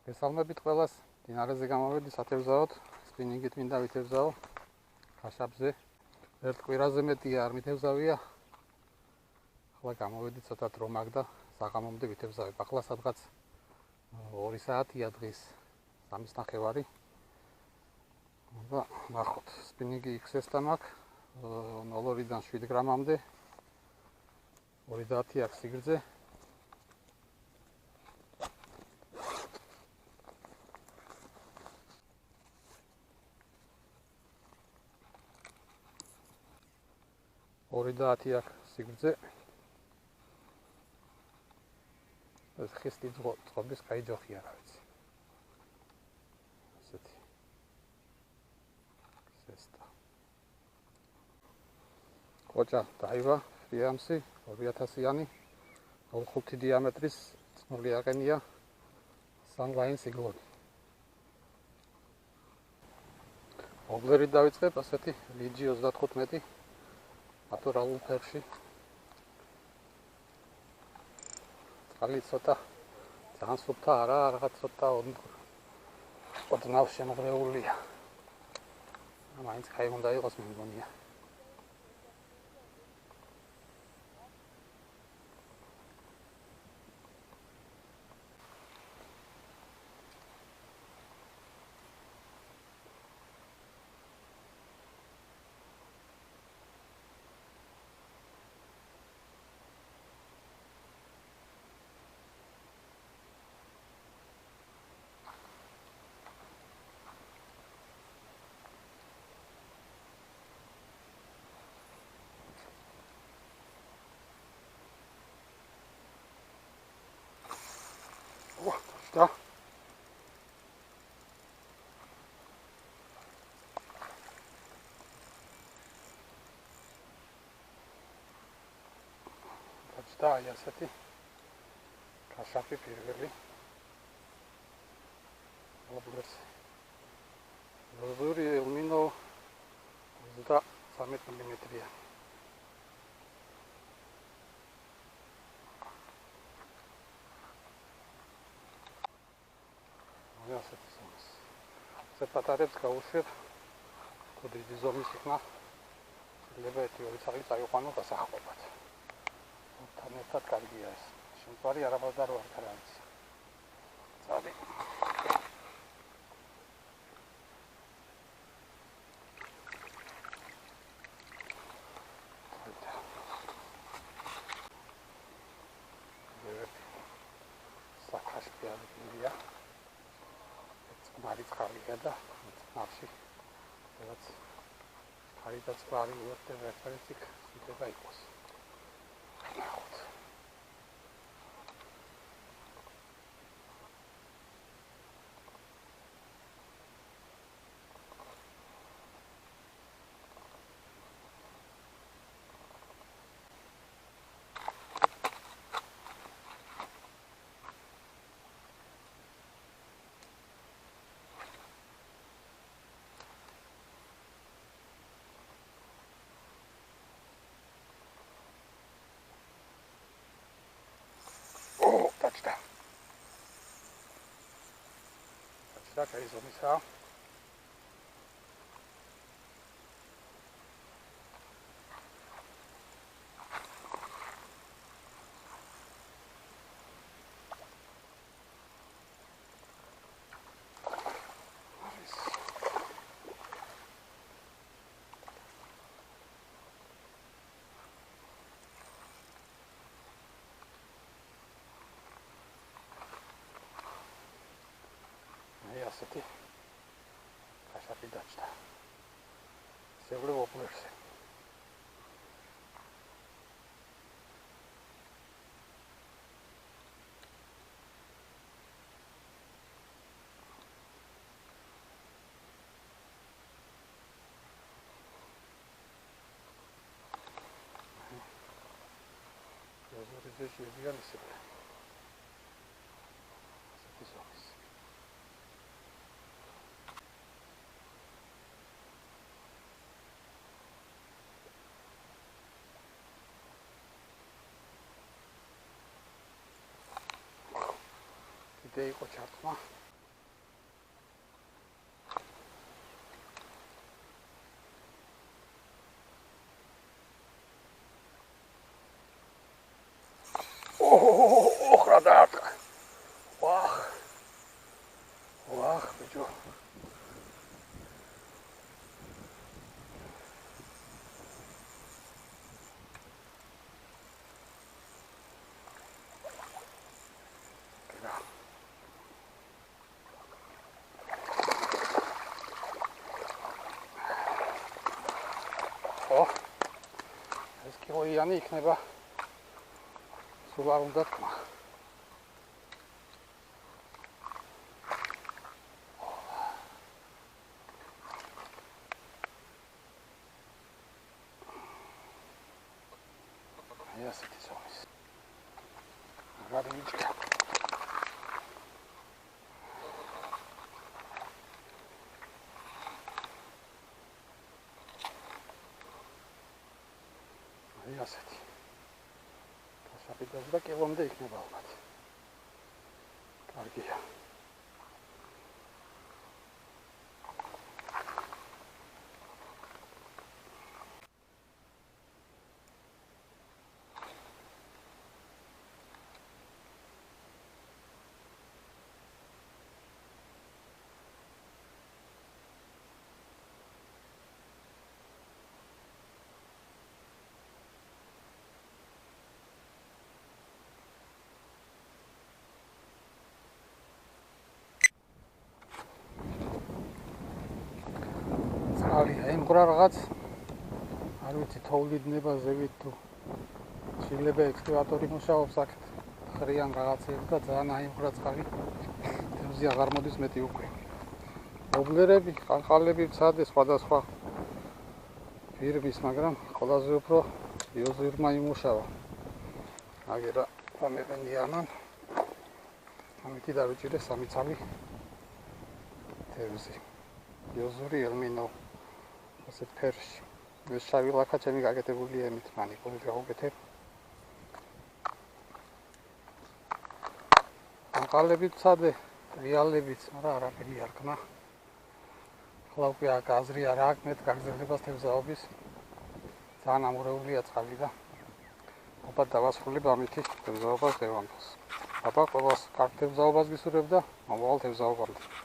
გესალმებით ყველას. დინარეზე გამოვედი სათევზაოდ, სპინინგით მინდა ვითევზაო ხაშაბზე. ერთ კვირაზე მეტია არ მითევზავია. ახლა გამოვედი ცოტა დრო მაგდა, საღამომდე ვითევზავებ. ახლა სადღაც 2 საათია დღის 3:30. და ნახოთ, სპინინგი XS-თან აქვს 0-დან 7 გრამამდე. 2.10 აქვს სიგრძე. აქ სიგრძე. ეს ხისტი წყობის კაი ჯოხია რა ვიცი. ასეთი. XS-და. კოჭა დაივა, ფრიამსი, 2000-იანი, 0.5 დიამეტრის წნული აყენია, Sunline სიგლონი. მოგლერით დავიწყებ, ასეთი LG 35 ნატურალურ ფერში. წყალი ცოტა ძალიან სუფთა არაა, რაღაც ცოტა ოდნავ შემოღრეულია. მაინც კაი უნდა იყოს მე მგონია. Da. Da, ასეთი კაშაფი პირველი. ობლესი. როზური ელმინო 23 მმ-ია. ასეთი ზომის. ეს პატარებს გავუშვებ. თუ დიდი ზომის იქნა, შეიძლება 1-2 წელი წაიყვანო გასახობად. თან ერთად კარგია ეს. შემწვარი არაბაზარ ვარ თრანს. წადი. საკაშპი არია. მარიც ხალია და ნახში. რაც ხალიდაც ყარი უერთე რეფერენსი შეიძლება იყოს. ნახოთ. Da კაი ზომისაა. ასეთი კაშაფი დაჭდა. შეგვიძლია ოპლერსი. როზორი შეიძლება ისე. ასეთი ზომის. იყო ჩართმა ოხრა დაარტყა. ვახ, ბიჭო. ეს კილოიანი იქნება. სულ არ უნდა თქმა. აი ასეთი ზომის. მაგარი მიჭკა. აი ასეთი. საფიდოს და კილომდე იქნება ალბათ. კარგია. ალია იმღრა რაღაც არ ვიცი თოვლიდნება ზევით თუ შეიძლება ექსკავატორი მუშაობს აქ ხრიან რაღაცეებს და ძალიან აიმღრა წყალი თევზი აღარ მოდის მეტი უკვე მობლერები ყანყალები მცადე სხვადასხვა ფირმის მაგრამ ყველაზე უფრო იოზურმა იმუშავა აგერა ამებენიანან ამითი დავიჭირე 3 ცალი თევზი იოზური ელმინო ასეთ ფერში. ეს შავი ლაქა ჩემი გაკეთებულია ემით მანიპულით გავუკეთებ. ანყალებით წადე, რეალებიც, მაგრამ არაფერი არ ქნა. ახლა უკვე აქ აზრი არ აქვს მეტ გაგრძელებას თევზაობის. ძალიან ამურეულია წყალი და ალბათ დავასრულებ ამითი თევზაობას დევამბოს. აბა ყველას კარგ თევზაობას გისურვებ და მომავალ თევზაობამდე.